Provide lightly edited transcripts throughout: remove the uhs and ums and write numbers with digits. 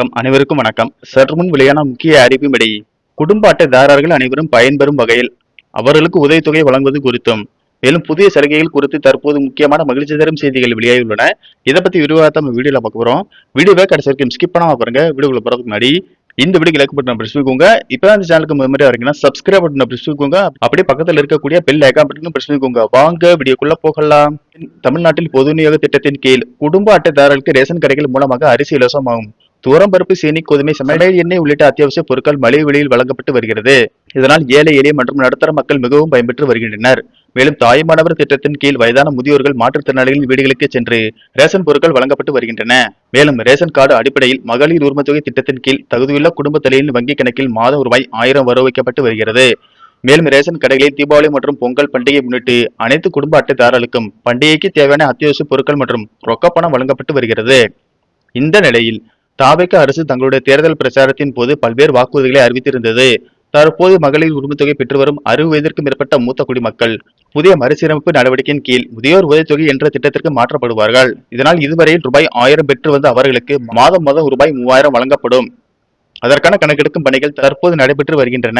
அனைவருக்கும் வணக்கம். சற்று முன் வெளியான முக்கிய அறிவிப்படி குடும்ப அட்டைதாரர்கள் அனைவரும் பயன்பெறும் வகையில் அவர்களுக்கு உதவித்தொகை வழங்குவது குறித்தும் மேலும் புதிய சலுகைகள் குறித்து தற்போது முக்கியமான மகிழ்ச்சி தரும் செய்திகள் வெளியாகியுள்ளன. இதை பத்தி விரிவாக நம்ம வீடியோல பார்க்க போறோம். வீடியோவை கடைசி வரைக்கும் ஸ்கிப் பண்ணாம பாருங்க. வீடியோக்குள்ள போறதுக்கு முன்னாடி இந்த வீடியோ லைக் பட்டன் பிரஸ் பண்ணிக்கோங்க. இப்போ அந்த சேனலுக்கு மெமரி வரீங்கன்னா சப்ஸ்கிரைப் பட்டன் பிரஸ் பண்ணிக்கோங்க. அப்படியே பக்கத்தில் இருக்கக்கூடிய பெல் ஐகான் பட்டன் பிரஸ் பண்ணிக்கோங்க. வாங்க வீடியோக்குள்ள போகலாம். தமிழ்நாட்டில் பொது விநியோக திட்டத்தின் கீழ் குடும்ப அட்டைதாரர்களுக்கு ரேஷன் கடைகள் மூலமாக அரிசி இலவசமாகும். தூரம் பருப்பு, சீனி, கோதுமை, சமையல் எண்ணெய் உள்ளிட்ட அத்தியாவசிய பொருட்கள் மலிவு விலையில் வழங்கப்பட்டு வருகிறது. இதனால் ஏழை எளிய மற்றும் நடுத்தர மக்கள் மிகவும் பயன்பெற்று வருகின்றனர். மேலும் தாய்மானவர் திட்டத்தின் கீழ் வயதான முதியோர்கள், மாற்றுத்திறனாளிகளின் வீடுகளுக்கு சென்று ரேஷன் பொருட்கள் வழங்கப்பட்டு வருகின்றன. மேலும் ரேஷன் கார்டு அடிப்படையில் மகளிர் உரிமைத்தொகை திட்டத்தின் கீழ் தகுதியுள்ள குடும்ப தலைவரின் வங்கி கணக்கில் மாதம் ரூபாய் 1000 வர வைக்கப்பட்டு வருகிறது. மேலும் ரேஷன் கடைகளில் தீபாவளி மற்றும் பொங்கல் பண்டிகை முன்னிட்டு அனைத்து குடும்ப அட்டைதாரர்களுக்கும் பண்டிகைக்கு தேவையான அத்தியாவசிய பொருட்கள் மற்றும் ரொக்கப்பணம் வழங்கப்பட்டு வருகிறது. இந்த நிலையில் தாவேக அரசு தங்களுடைய தேர்தல் பிரச்சாரத்தின் போது பல்வேறு வாக்குறுதிகளை அறிவித்திருந்தது. தற்போது மகளிர் உரிமைத்தொகை பெற்று வரும் 60 வயதிற்கும் மேற்பட்ட மூத்த குடிமக்கள் புதிய மறுசீரமைப்பு நடவடிக்கையின் கீழ் முதியோர் உதவித்தொகை என்ற திட்டத்திற்கு மாற்றப்படுவார்கள். இதனால் இதுவரையில் ரூபாய் 1000 பெற்று வந்த அவர்களுக்கு மாதம் ரூபாய் 3000 வழங்கப்படும். அதற்கான கணக்கெடுக்கும் பணிகள் தற்போது நடைபெற்று வருகின்றன.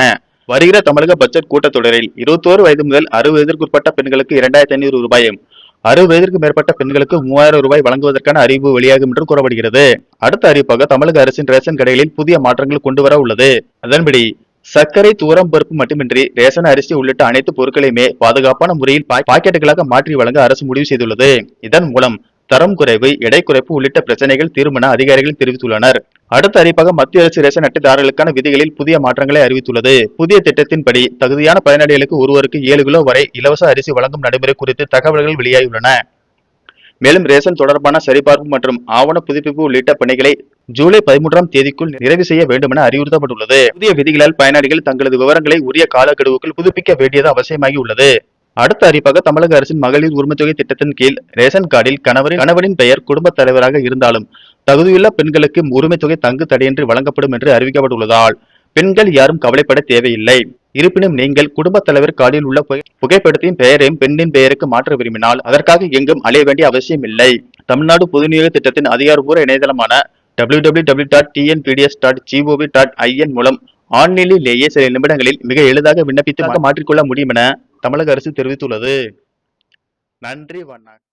வருகிற தமிழக பட்ஜெட் கூட்டத்தொடரில் 21 வயது முதல் 60 வயதிற்குட்பட்ட பெண்களுக்கு 2500 ரூபாயும், 60 வயதிற்கு மேற்பட்ட பெண்களுக்கு 3000 ரூபாய் வழங்குவதற்கான அறிவிப்பு வெளியாகும் என்று கூறப்படுகிறது. அடுத்த அறிவிப்பாக தமிழக அரசின் ரேஷன் கடைகளில் புதிய மாற்றங்கள் கொண்டு வர உள்ளது. அதன்படி சர்க்கரை, தூரம் பருப்பு மட்டுமின்றி ரேஷன் அரிசி உள்ளிட்ட அனைத்து பொருட்களையுமே பாதுகாப்பான முறையில் பாக்கெட்டுகளாக மாற்றி வழங்க அரசு முடிவு செய்துள்ளது. இதன் மூலம் தரம் குறைவு, எடை குறைப்பு உள்ளிட்ட பிரச்சனைகள் தீர்வு என அதிகாரிகள் தெரிவித்துள்ளனர். அடுத்த அறிவிப்பாக மத்திய அரசு ரேஷன் அட்டைதாரர்களுக்கான விதிகளில் புதிய மாற்றங்களை அறிவித்துள்ளது. புதிய திட்டத்தின்படி தகுதியான பயனாளிகளுக்கு ஒருவருக்கு 7 கிலோ வரை இலவச அரிசி வழங்கும் நடைமுறை குறித்து தகவல்கள் வெளியாகியுள்ளன. மேலும் ரேஷன் தொடர்பான சரிபார்ப்பு மற்றும் ஆவண புதுப்பிப்பு உள்ளிட்ட பணிகளை ஜூலை 13ஆம் தேதிக்குள் நிறைவு செய்ய வேண்டும் என அறிவுறுத்தப்பட்டுள்ளது. புதிய விதிகளால் பயனாளிகள் தங்களது விவரங்களை உரிய காலக்கெடுவுக்குள் புதுப்பிக்க வேண்டியது அவசியமாகி உள்ளது. அடுத்த அறிவிப்பாக தமிழக அரசின் மகளிர் உரிமைத்தொகை திட்டத்தின் கீழ் ரேஷன் கார்டில் கணவனின் பெயர் குடும்பத் தலைவராக இருந்தாலும் தகுதியுள்ள பெண்களுக்கு உரிமைத்தொகை தங்கு தடையின்றி வழங்கப்படும் என்று அறிவிக்கப்பட்டுள்ளதால் பெண்கள் யாரும் கவலைப்பட தேவையில்லை. இருப்பினும் நீங்கள் குடும்பத் தலைவர் கார்டில் உள்ள புகைப்படத்தின் பெயரையும் பெண்ணின் பெயருக்கு மாற்ற விரும்பினால் அதற்காக எங்கும் அலைய வேண்டிய அவசியம் இல்லை. தமிழ்நாடு பொது விநியோக திட்டத்தின் அதிகாரப்பூர்வ இணையதளமான www.tnpds.gov.in மூலம் ஆன்லைனிலேயே சில நிமிடங்களில் மிக எளிதாக விண்ணப்பித்து மாற்றிக்கொள்ள முடியும் என தமிழக அரசு தெரிவித்துள்ளது. நன்றி, வணக்கம்.